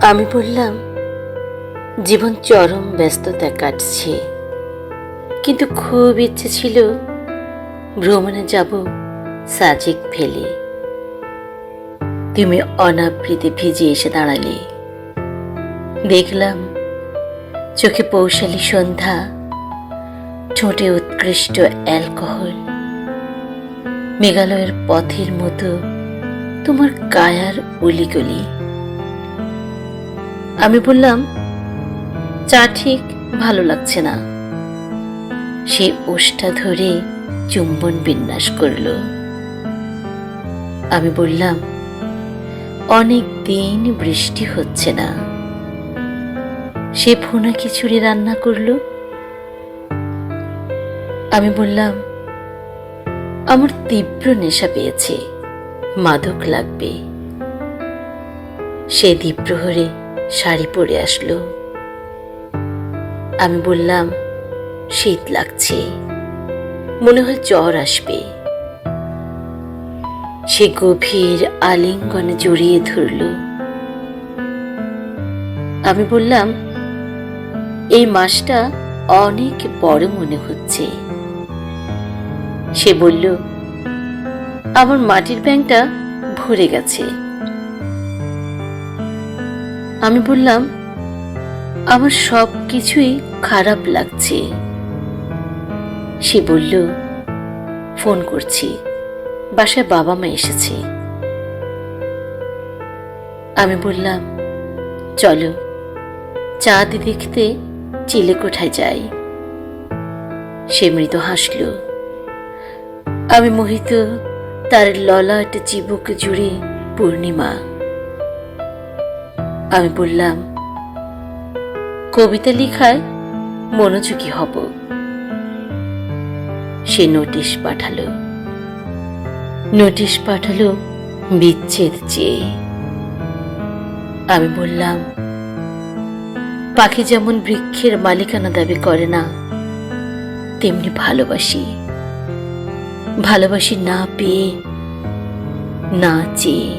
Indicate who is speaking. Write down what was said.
Speaker 1: আমি বললাম, জীবন চরম ব্যস্ততায় কাটছে, কিন্তু খুব ইচ্ছে ছিল ভ্রমণে যাব সাজেক ফেলে। তুমি অনাবৃতে ভিজে এসে দাঁড়ালে। দেখলাম চোখে পৌশালী সন্ধ্যা, ঠোঁটে উৎকৃষ্ট অ্যালকোহল। মেঘালয়ের পথের মতো তোমার কায়ার অলিগলি। আমি বললাম, চা ঠিক ভালো লাগছে না। সে ওষ্ঠা ধরে চুম্বন বিন্যাস করল। আমি বললাম, অনেক দিন বৃষ্টি হচ্ছে না। সে ভুনা খিচুড়ি রান্না করল। আমি বললাম, আমার তীব্র নেশা পেয়েছে, মাদক লাগবে। সে দ্বীপ্রহরে শাড়ি পরে আসলো। আমি বললাম, শীত লাগছে, মনে হয় জ্বর আসবে। সে গভীর আলিঙ্গনে জড়িয়ে ধরল। আমি বললাম, এই মাসটা অনেক বড় মনে হচ্ছে। সে বলল, আমার মাটির ব্যাংকটা ভরে গেছে। আমি বললাম, আমার সব কিছুই খারাপ লাগছে। সে বলল, ফোন করছি, বাসায় বাবা মা এসেছে। আমি বললাম, চলো চাঁদ দেখতে চিলেকোঠায় যাই। সে মৃদু হাসল। আমি মোহিত, তার ললাট চিবুক জুড়ে পূর্ণিমা। আমি বললাম, কবিতা লেখায় মনোযোগী হব। সে নোটিশ পাঠালো বিচ্ছেদ চেয়ে। আমি বললাম, পাখি যেমন বৃক্ষের মালিকানা দাবি করে না, তেমনি ভালোবাসি না পেয়ে, না চেয়ে।